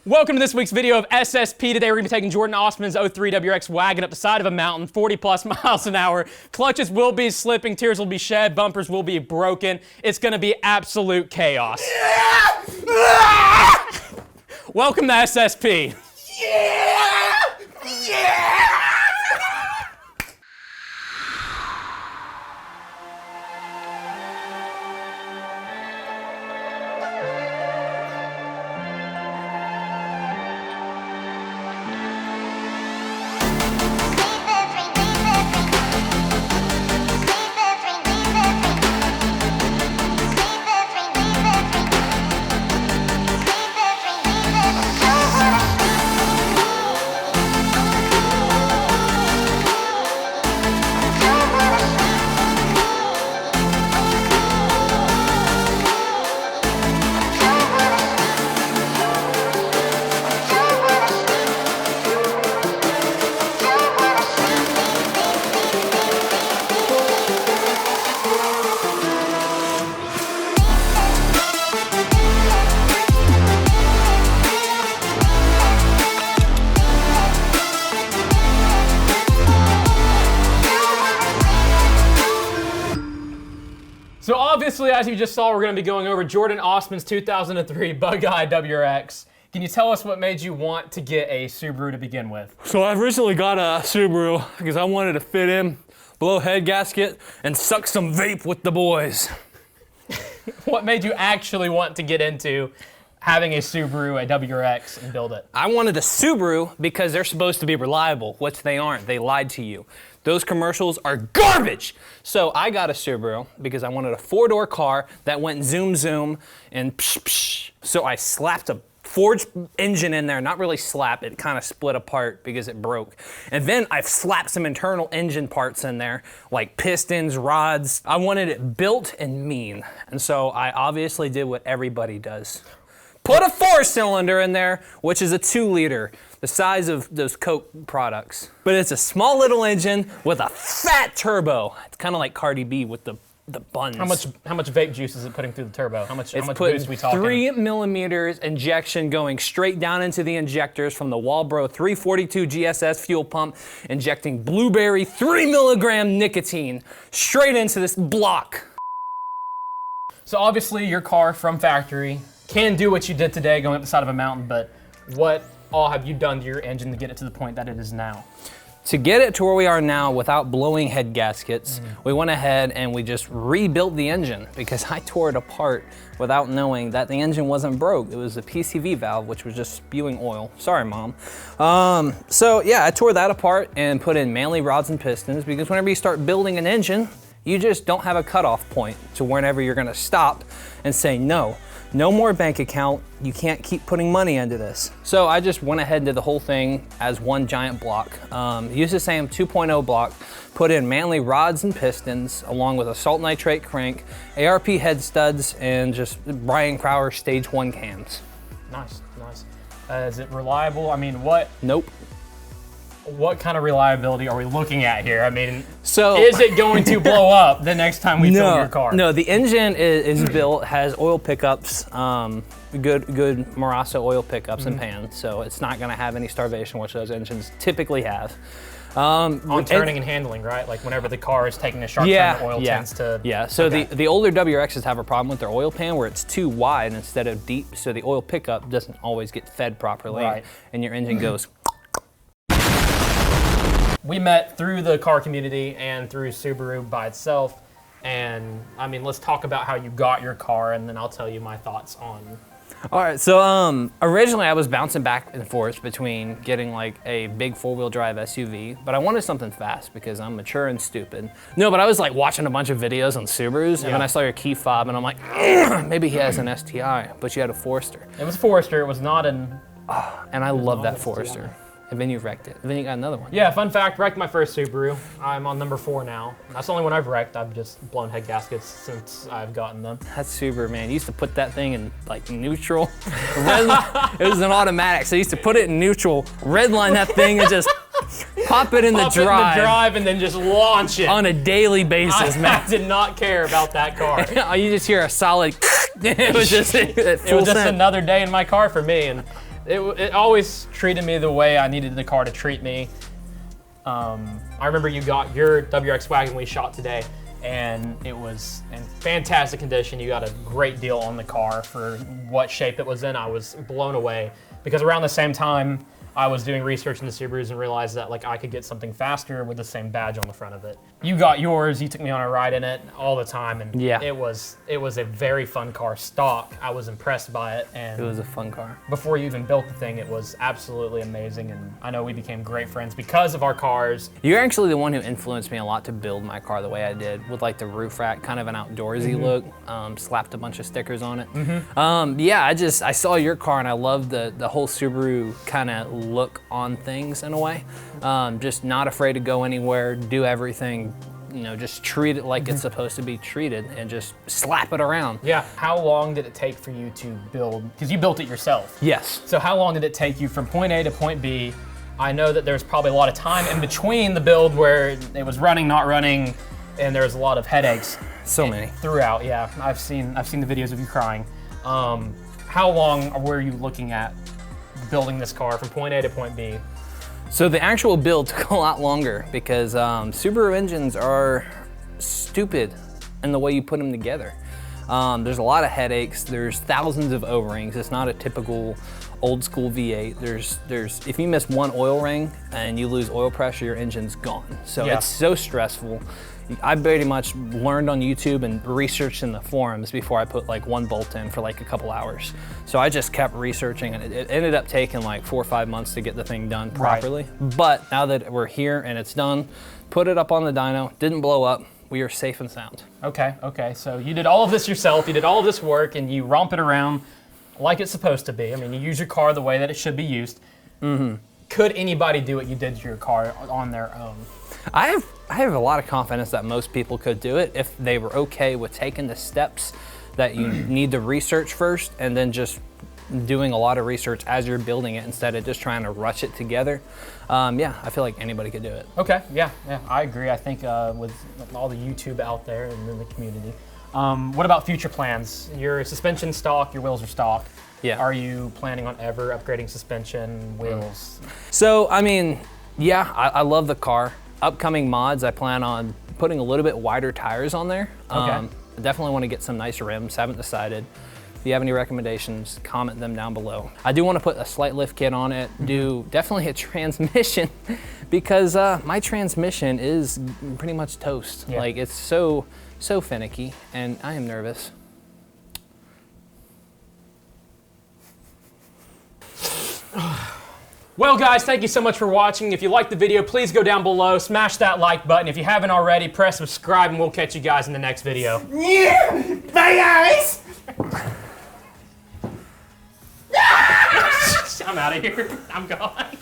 Welcome to this week's video of SSP. Today we're going to be taking Jordan Osman's 03 WRX wagon up the side of a mountain, 40 plus miles an hour. Clutches will be slipping, tears will be shed, bumpers will be broken. It's going to be absolute chaos. Welcome to SSP. So obviously, as you just saw, we're going to be going over Jordan Osman's 2003 Bugeye WRX. Can you tell us what made you want to get a Subaru to begin with? So I originally got a Subaru because I wanted to fit in, blow head gasket, and suck some vape with the boys. What made you actually want to get into having a Subaru, a WRX, and build it? I wanted a Subaru because they're supposed to be reliable, which they aren't. They lied to you. Those commercials are garbage. So I got a Subaru because I wanted a four-door car that went zoom zoom and psh psh. So I slapped a forged engine in there, not really slap, it kind of split apart because it broke. And then I've slapped some internal engine parts in there, like pistons, rods. I wanted it built and mean. And so I obviously did what everybody does. Put a 4-cylinder in there, which is a 2-liter, the size of those Coke products. But it's a small little engine with a fat turbo. It's kind of like Cardi B with the buns. How much vape juice is it putting through the turbo? How much It's boost we talking? 3 millimeters injection going straight down into the injectors from the Walbro 342 GSS fuel pump, injecting blueberry 3 milligram nicotine straight into this block. So obviously your car from factory can do what you did today going up the side of a mountain, but what all have you done to your engine to get it to the point that it is now? To get it to where we are now without blowing head gaskets, we went ahead and we just rebuilt the engine because I tore it apart without knowing that the engine wasn't broke. It was a PCV valve, which was just spewing oil. Sorry, Mom. So yeah, I tore that apart and put in manly rods and pistons because whenever you start building an engine, you just don't have a cutoff point to whenever you're gonna stop and say no. No more bank account, you can't keep putting money into this. So I just went ahead and did the whole thing as one giant block. Used the same 2.0 block, put in manly rods and pistons, along with a salt nitrate crank, ARP head studs, and just Brian Crowder stage 1 cams. Nice, nice. Is it reliable? I mean, what? Nope. What kind of reliability are we looking at here? I mean, so is it going to blow up the next time we fill your car? No, the engine is built, has oil pickups, good Marasa oil pickups and pans, so it's not gonna have any starvation, which those engines typically have. On turning and handling, right? Like whenever the car is taking a sharp turn, the oil tends to... Yeah, so the older WRXs have a problem with their oil pan where it's too wide instead of deep, so the oil pickup doesn't always get fed properly, right. And your engine goes... We met through the car community and through Subaru by itself. And I mean, let's talk about how you got your car and then I'll tell you my thoughts on. All right, so originally I was bouncing back and forth between getting like a big 4-wheel drive SUV, but I wanted something fast because I'm mature and stupid. No, but I was like watching a bunch of videos on Subarus and then I saw your key fob and I'm like, maybe he has an STI, but you had a Forester. It was Forester, it was not an... And I love that Forester. And then you wrecked it. And then you got another one. Yeah, fun fact, wrecked my first Subaru. I'm on number 4 now. That's the only one I've wrecked. I've just blown head gaskets since I've gotten them. That's Subaru, man. You used to put that thing in like neutral. It was an automatic, so you used to put it in neutral, redline that thing and just pop it in the drive and then just launch it. On a daily basis, man. I did not care about that car. You just hear a solid, it was just another day in my car for me. And It always treated me the way I needed the car to treat me. I remember you got your WRX wagon we shot today, and it was in fantastic condition. You got a great deal on the car for what shape it was in. I was blown away because around the same time I was doing research into Subarus and realized that like I could get something faster with the same badge on the front of it. You got yours, you took me on a ride in it all the time, and Yeah. it was a very fun car stock. I was impressed by it, and It was a fun car. before you even built the thing, it was absolutely amazing, and I know we became great friends because of our cars. You're actually the one who influenced me a lot to build my car the way I did, with like the roof rack, kind of an outdoorsy look, slapped a bunch of stickers on it. Yeah, I saw your car and I loved the whole Subaru kind of look on things in a way. Just not afraid to go anywhere, do everything, you know, just treat it like it's supposed to be treated and just slap it around. Yeah. How long did it take for you to build? Because you built it yourself. Yes. So how long did it take you from point A to point B? I know that there's probably a lot of time in between the build where it was running, not running, and there was a lot of headaches. So many. Throughout, yeah. I've seen the videos of you crying. How long were you looking at building this car from point A to point B? So the actual build took a lot longer because Subaru engines are stupid in the way you put them together. There's a lot of headaches. There's thousands of O-rings. It's not a typical old school V8. There's if you miss one oil ring and you lose oil pressure, your engine's gone. So Yeah. it's so stressful. I pretty much learned on YouTube and researched in the forums before I put like one bolt in for like a couple hours. So I just kept researching, and it ended up taking like 4 or 5 months to get the thing done properly. But now that we're here and it's done, put it up on the dyno, didn't blow up, we are safe and sound. Okay, so you did all of this yourself, you did all of this work, and you romp it around like it's supposed to be. I mean, you use your car the way that it should be used. Could anybody do what you did to your car on their own? I have a lot of confidence that most people could do it if they were okay with taking the steps that you need to research first, and then just doing a lot of research as you're building it instead of just trying to rush it together. Yeah, I feel like anybody could do it. Okay, yeah, I agree. I think with all the YouTube out there and in the community. What about future plans? Your suspension stock, your wheels are stock. Yeah. Are you planning on ever upgrading suspension, wheels? So, I mean, yeah, I love the car. Upcoming mods, I plan on putting a little bit wider tires on there. Okay. I definitely want to get some nice rims, haven't decided. If you have any recommendations, comment them down below. I do want to put a slight lift kit on it, do definitely a transmission, because my transmission is pretty much toast. Yeah. Like, it's so finicky, and I am nervous. Well, guys, thank you so much for watching. If you liked the video, please go down below, smash that like button. If you haven't already, press subscribe, and we'll catch you guys in the next video. Yeah, bye guys. I'm out of here. I'm gone.